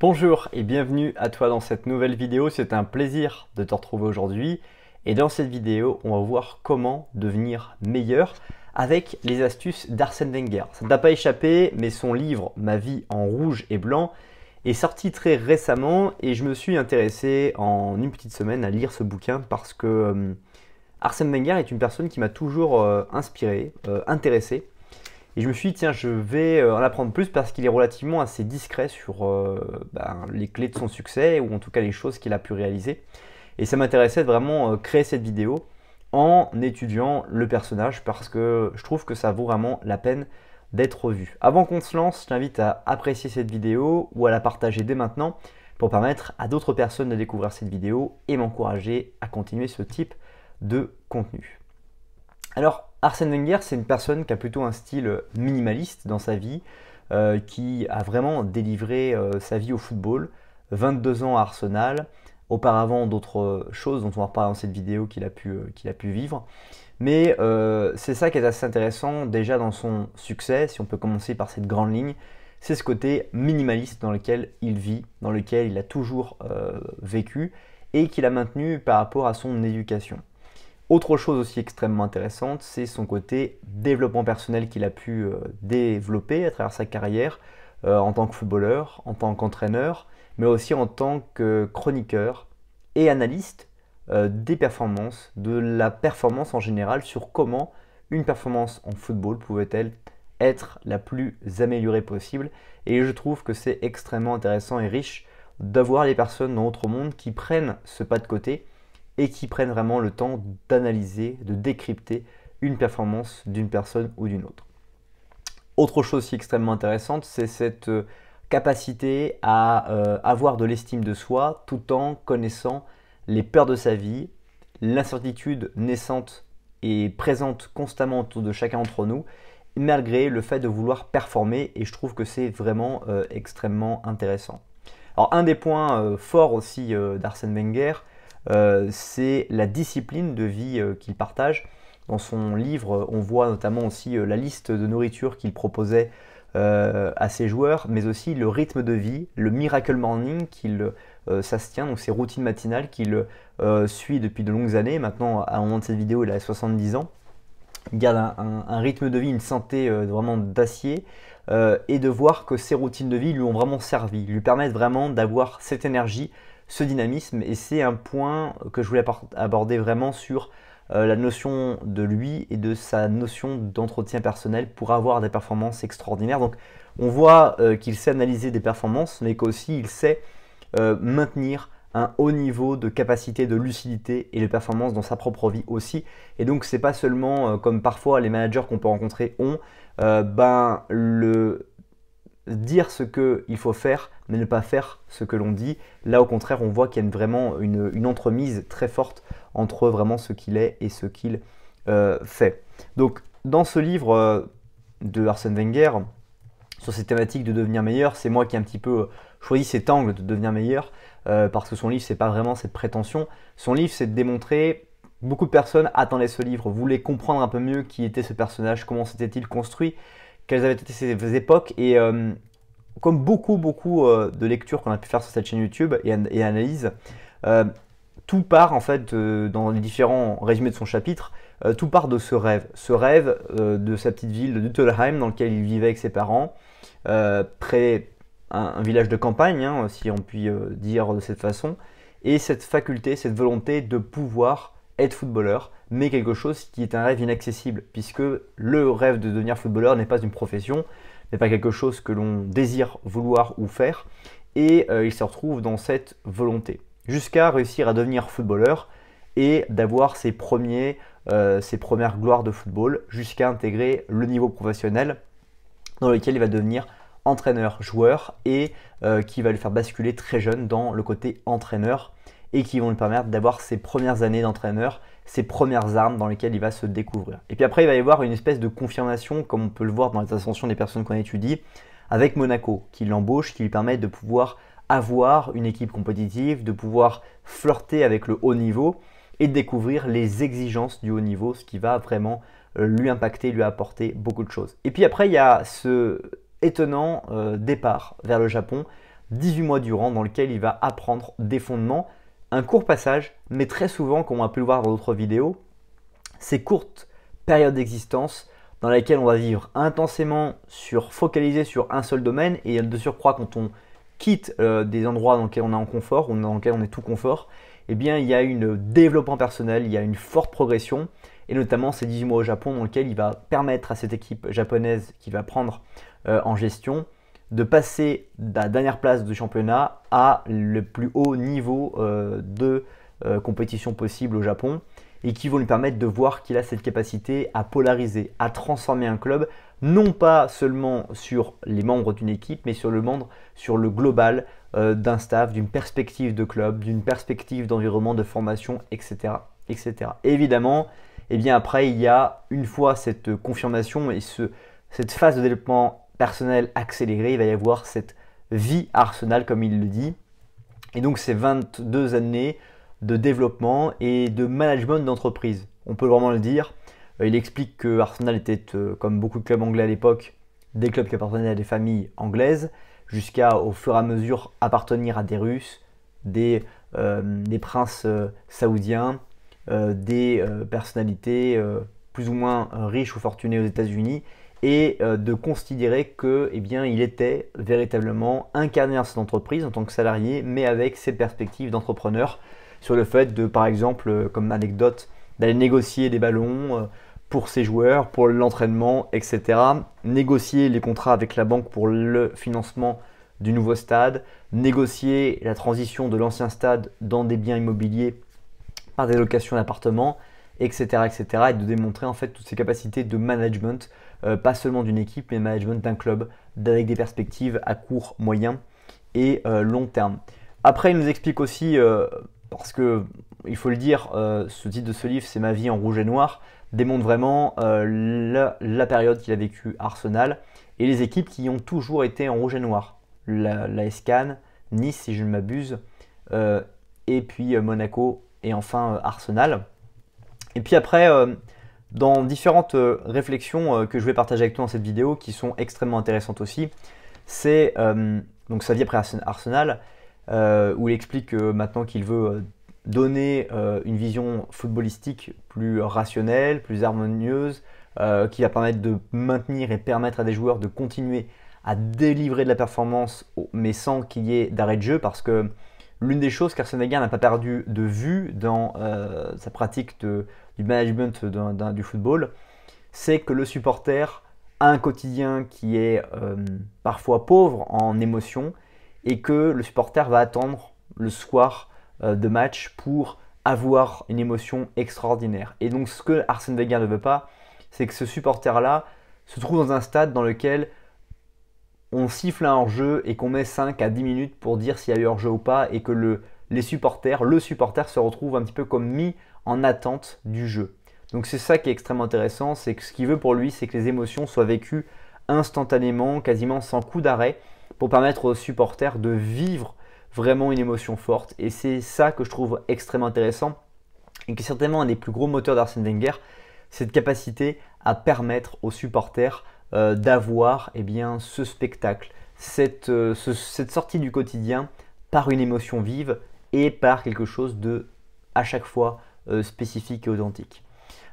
Bonjour et bienvenue à toi dans cette nouvelle vidéo, c'est un plaisir de te retrouver aujourd'hui et dans cette vidéo on va voir comment devenir meilleur avec les astuces d'Arsène Wenger. Ça ne t'a pas échappé mais son livre Ma vie en rouge et blanc est sorti très récemment et je me suis intéressé en une petite semaine à lire ce bouquin parce que Arsène Wenger est une personne qui m'a toujours inspiré, intéressé. Et je me suis dit, tiens, je vais en apprendre plus parce qu'il est relativement assez discret sur les clés de son succès ou en tout cas les choses qu'il a pu réaliser. Et ça m'intéressait de vraiment créer cette vidéo en étudiant le personnage parce que je trouve que ça vaut vraiment la peine d'être vu. Avant qu'on se lance, je t'invite à apprécier cette vidéo ou à la partager dès maintenant pour permettre à d'autres personnes de découvrir cette vidéo et m'encourager à continuer ce type de contenu. Alors, Arsène Wenger, c'est une personne qui a plutôt un style minimaliste dans sa vie, qui a vraiment délivré sa vie au football, 22 ans à Arsenal, auparavant d'autres choses dont on va reparler dans cette vidéo qu'il a pu vivre. Mais c'est ça qui est assez intéressant déjà dans son succès, si on peut commencer par cette grande ligne, c'est ce côté minimaliste dans lequel il vit, dans lequel il a toujours vécu et qu'il a maintenu par rapport à son éducation. Autre chose aussi extrêmement intéressante, c'est son côté développement personnel qu'il a pu développer à travers sa carrière en tant que footballeur, en tant qu'entraîneur, mais aussi en tant que chroniqueur et analyste des performances, de la performance en général, sur comment une performance en football pouvait-elle être la plus améliorée possible. Et je trouve que c'est extrêmement intéressant et riche d'avoir les personnes dans notre monde qui prennent ce pas de côté et qui prennent vraiment le temps d'analyser, de décrypter une performance d'une personne ou d'une autre. Autre chose aussi extrêmement intéressante, c'est cette capacité à avoir de l'estime de soi tout en connaissant les peurs de sa vie, l'incertitude naissante et présente constamment autour de chacun d'entre nous, malgré le fait de vouloir performer, et je trouve que c'est vraiment extrêmement intéressant. Alors un des points forts aussi d'Arsène Wenger, c'est la discipline de vie qu'il partage. Dans son livre, on voit notamment aussi la liste de nourriture qu'il proposait à ses joueurs, mais aussi le rythme de vie, le Miracle Morning qu'il s'astient, donc ses routines matinales qu'il suit depuis de longues années. Maintenant, à un moment de cette vidéo, il a 70 ans. Il garde un rythme de vie, une santé vraiment d'acier, et de voir que ces routines de vie lui ont vraiment servi, lui permettent vraiment d'avoir cette énergie, ce dynamisme, et c'est un point que je voulais aborder vraiment sur la notion de lui et de sa notion d'entretien personnel pour avoir des performances extraordinaires. Donc on voit qu'il sait analyser des performances, mais qu'aussi il sait maintenir un haut niveau de capacité de lucidité et de performance dans sa propre vie aussi. Et donc c'est pas seulement comme parfois les managers qu'on peut rencontrer ont, le dire ce qu'il faut faire, mais ne pas faire ce que l'on dit. Là, au contraire, on voit qu'il y a vraiment une entremise très forte entre vraiment ce qu'il est et ce qu'il fait. Donc, dans ce livre de Arsène Wenger, sur ces thématiques de devenir meilleur, c'est moi qui ai un petit peu choisi cet angle de devenir meilleur, parce que son livre, c'est pas vraiment cette prétention. Son livre, c'est de démontrer. Beaucoup de personnes attendaient ce livre, voulaient comprendre un peu mieux qui était ce personnage, comment s'était-il construit, quelles avaient été ses époques, et comme beaucoup de lectures qu'on a pu faire sur cette chaîne YouTube et analyses, tout part en fait dans les différents résumés de son chapitre, tout part de ce rêve de sa petite ville de Duttelheim dans lequel il vivait avec ses parents, près un village de campagne, hein, si on peut dire de cette façon, et cette faculté, cette volonté de pouvoir être footballeur, mais quelque chose qui est un rêve inaccessible, puisque le rêve de devenir footballeur n'est pas une profession, n'est pas quelque chose que l'on désire vouloir ou faire, et il se retrouve dans cette volonté, jusqu'à réussir à devenir footballeur et d'avoir ses premières gloires de football, jusqu'à intégrer le niveau professionnel dans lequel il va devenir entraîneur-joueur et qui va le faire basculer très jeune dans le côté entraîneur et qui vont lui permettre d'avoir ses premières années d'entraîneur, ses premières armes dans lesquelles il va se découvrir. Et puis après, il va y avoir une espèce de confirmation, comme on peut le voir dans les ascensions des personnes qu'on étudie, avec Monaco, qui l'embauche, qui lui permet de pouvoir avoir une équipe compétitive, de pouvoir flirter avec le haut niveau et de découvrir les exigences du haut niveau, ce qui va vraiment lui impacter, lui apporter beaucoup de choses. Et puis après, il y a ce étonnant départ vers le Japon 18 mois durant dans lequel il va apprendre des fondements. Un court passage, mais très souvent, comme on a pu le voir dans d'autres vidéos, ces courtes périodes d'existence dans lesquelles on va vivre intensément focalisé sur un seul domaine, et de surcroît quand on quitte des endroits dans lesquels on est en confort, ou dans lesquels on est tout confort, eh bien il y a un développement personnel, il y a une forte progression, et notamment ces 18 mois au Japon dans lequel il va permettre à cette équipe japonaise qui va prendre en gestion de passer de la dernière place du championnat à le plus haut niveau de compétition possible au Japon, et qui vont lui permettre de voir qu'il a cette capacité à polariser, à transformer un club, non pas seulement sur les membres d'une équipe, mais sur le global d'un staff, d'une perspective de club, d'une perspective d'environnement, de formation, etc. etc. Et évidemment, eh bien après, il y a, une fois cette confirmation et cette phase de développement personnel accéléré, il va y avoir cette vie Arsenal, comme il le dit. Et donc, ces 22 années de développement et de management d'entreprise. On peut vraiment le dire. Il explique que Arsenal était, comme beaucoup de clubs anglais à l'époque, des clubs qui appartenaient à des familles anglaises, jusqu'à au fur et à mesure appartenir à des Russes, des princes saoudiens, des personnalités plus ou moins riches ou fortunées aux États-Unis, et de considérer que, eh bien, il était véritablement incarné dans cette entreprise en tant que salarié, mais avec ses perspectives d'entrepreneur, sur le fait de, par exemple, comme anecdote, d'aller négocier des ballons pour ses joueurs, pour l'entraînement, etc. Négocier les contrats avec la banque pour le financement du nouveau stade, négocier la transition de l'ancien stade dans des biens immobiliers par des locations d'appartements, etc., etc. Et de démontrer en fait toutes ces capacités de management, pas seulement d'une équipe, mais management d'un club, avec des perspectives à court, moyen et long terme. Après, il nous explique aussi parce que, il faut le dire, ce titre de ce livre, c'est Ma vie en rouge et noir, démontre vraiment la période qu'il a vécue à Arsenal et les équipes qui ont toujours été en rouge et noir. La SCAN, Nice si je ne m'abuse, et puis Monaco et enfin Arsenal. Et puis après, dans différentes réflexions que je vais partager avec toi dans cette vidéo, qui sont extrêmement intéressantes aussi, c'est donc sa vie après Arsenal, où il explique maintenant qu'il veut donner une vision footballistique plus rationnelle, plus harmonieuse, qui va permettre de maintenir et permettre à des joueurs de continuer à délivrer de la performance, mais sans qu'il y ait d'arrêt de jeu, parce que l'une des choses qu'Arsène Wenger n'a pas perdu de vue dans sa pratique du management du football, c'est que le supporter a un quotidien qui est parfois pauvre en émotions, et que le supporter va attendre le soir de match pour avoir une émotion extraordinaire. Et donc ce que Arsène Wenger ne veut pas, c'est que ce supporter-là se trouve dans un stade dans lequel on siffle un hors-jeu et qu'on met 5 à 10 minutes pour dire s'il y a eu hors-jeu ou pas, et que le supporter se retrouve un petit peu comme mis en attente du jeu. Donc c'est ça qui est extrêmement intéressant, c'est que ce qu'il veut pour lui, c'est que les émotions soient vécues instantanément, quasiment sans coup d'arrêt, pour permettre aux supporters de vivre vraiment une émotion forte. Et c'est ça que je trouve extrêmement intéressant, et qui est certainement un des plus gros moteurs d'Arsène Wenger, cette capacité à permettre aux supporters d'avoir ce spectacle, cette sortie du quotidien par une émotion vive et par quelque chose de à chaque fois spécifique et authentique.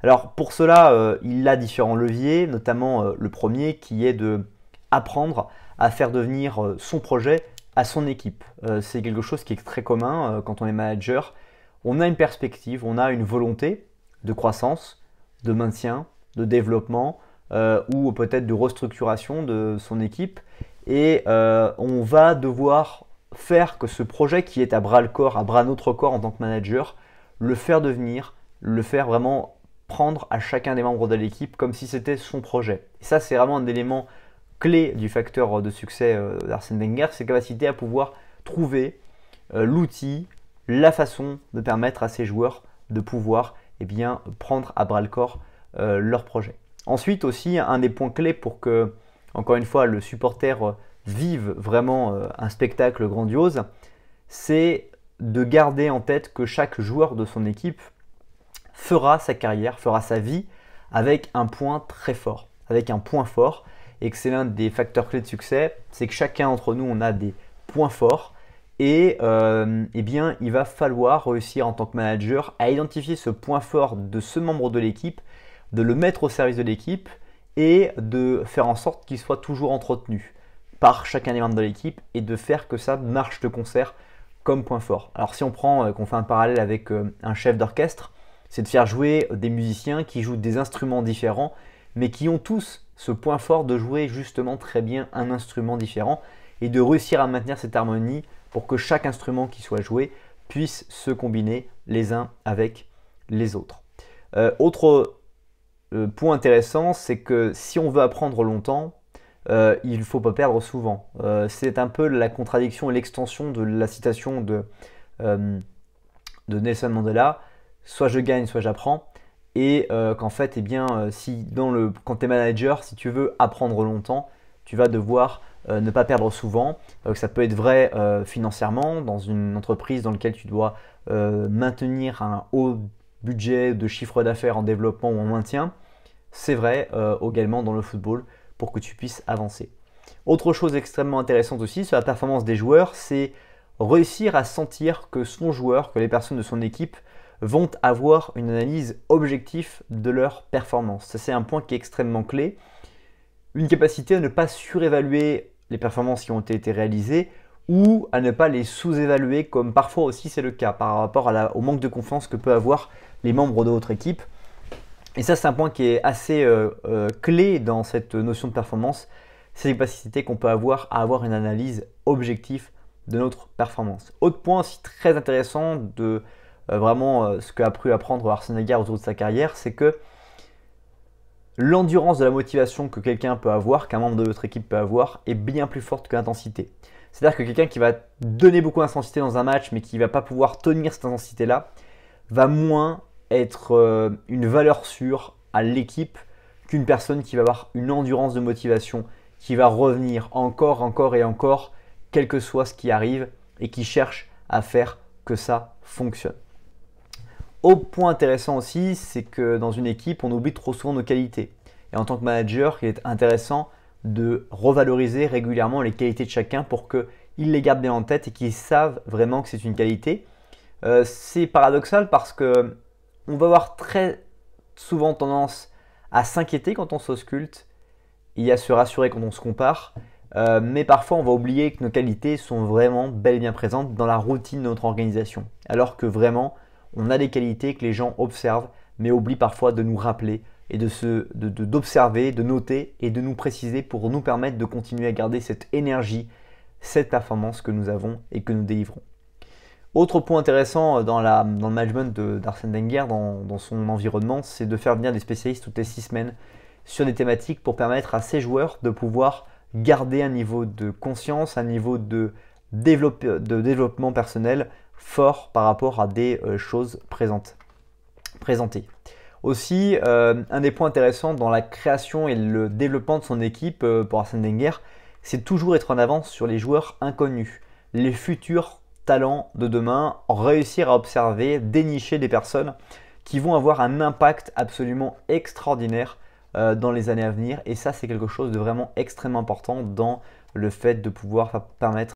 Alors pour cela, il a différents leviers, notamment le premier qui est de apprendre à faire devenir son projet à son équipe. C'est quelque chose qui est très commun quand on est manager. On a une perspective, on a une volonté de croissance, de maintien, de développement ou peut-être de restructuration de son équipe, et on va devoir faire que ce projet qui est à bras le corps, à bras notre corps en tant que manager, le faire devenir, le faire vraiment prendre à chacun des membres de l'équipe comme si c'était son projet. Et ça, c'est vraiment un élément clé du facteur de succès d'Arsène Wenger, c'est la capacité à pouvoir trouver l'outil, la façon de permettre à ses joueurs de pouvoir prendre à bras le corps leur projet. Ensuite aussi, un des points clés pour que, encore une fois, le supporter vive vraiment un spectacle grandiose, c'est de garder en tête que chaque joueur de son équipe fera sa carrière, fera sa vie avec un point très fort, avec un point fort, et que c'est l'un des facteurs clés de succès, c'est que chacun d'entre nous, on a des point fort et eh bien, il va falloir réussir en tant que manager à identifier ce point fort de ce membre de l'équipe, de le mettre au service de l'équipe et de faire en sorte qu'il soit toujours entretenu par chacun des membres de l'équipe et de faire que ça marche de concert comme point fort. Alors si on prend, qu'on fait un parallèle avec un chef d'orchestre, c'est de faire jouer des musiciens qui jouent des instruments différents mais qui ont tous ce point fort de jouer justement très bien un instrument différent et de réussir à maintenir cette harmonie pour que chaque instrument qui soit joué puisse se combiner les uns avec les autres. Autre point intéressant, c'est que si on veut apprendre longtemps, il ne faut pas perdre souvent. C'est un peu la contradiction et l'extension de la citation de Nelson Mandela, soit je gagne, soit j'apprends. Et qu'en fait, eh bien, quand tu es manager, si tu veux apprendre longtemps, tu vas devoir ne pas perdre souvent. Ça peut être vrai financièrement dans une entreprise dans laquelle tu dois maintenir un haut budget de chiffre d'affaires en développement ou en maintien. C'est vrai également dans le football pour que tu puisses avancer. Autre chose extrêmement intéressante aussi sur la performance des joueurs, c'est réussir à sentir que son joueur, que les personnes de son équipe vont avoir une analyse objective de leur performance. Ça, c'est un point qui est extrêmement clé. Une capacité à ne pas surévaluer les performances qui ont été réalisées ou à ne pas les sous-évaluer, comme parfois aussi c'est le cas par rapport au manque de confiance que peuvent avoir les membres de votre équipe. Et ça, c'est un point qui est assez clé dans cette notion de performance. C'est la capacité qu'on peut avoir à avoir une analyse objective de notre performance. Autre point aussi très intéressant de ce qu'a pu apprendre Arsène Wenger autour de sa carrière, c'est que l'endurance de la motivation que quelqu'un peut avoir, qu'un membre de votre équipe peut avoir, est bien plus forte que l'intensité. C'est-à-dire que quelqu'un qui va donner beaucoup d'intensité dans un match, mais qui ne va pas pouvoir tenir cette intensité-là, va moins être une valeur sûre à l'équipe qu'une personne qui va avoir une endurance de motivation, qui va revenir encore et encore, quel que soit ce qui arrive, et qui cherche à faire que ça fonctionne. Autre point intéressant aussi, c'est que dans une équipe, on oublie trop souvent nos qualités. Et en tant que manager, il est intéressant de revaloriser régulièrement les qualités de chacun pour qu'ils les gardent bien en tête et qu'ils savent vraiment que c'est une qualité. C'est paradoxal parce que on va avoir très souvent tendance à s'inquiéter quand on s'ausculte et à se rassurer quand on se compare. Mais parfois, on va oublier que nos qualités sont vraiment bel et bien présentes dans la routine de notre organisation. Alors que vraiment, on a des qualités que les gens observent, mais oublient parfois de nous rappeler et d'observer, de noter et de nous préciser pour nous permettre de continuer à garder cette énergie, cette performance que nous avons et que nous délivrons. Autre point intéressant dans le management d'Arsène Wenger, dans son environnement, c'est de faire venir des spécialistes toutes les 6 semaines sur des thématiques pour permettre à ces joueurs de pouvoir garder un niveau de conscience, un niveau de développement personnel fort par rapport à des choses présentées. Aussi, un des points intéressants dans la création et le développement de son équipe pour Arsène Wenger, c'est toujours être en avance sur les joueurs inconnus, les futurs talents de demain, réussir à observer, dénicher des personnes qui vont avoir un impact absolument extraordinaire dans les années à venir. Et ça, c'est quelque chose de vraiment extrêmement important dans le fait de pouvoir permettre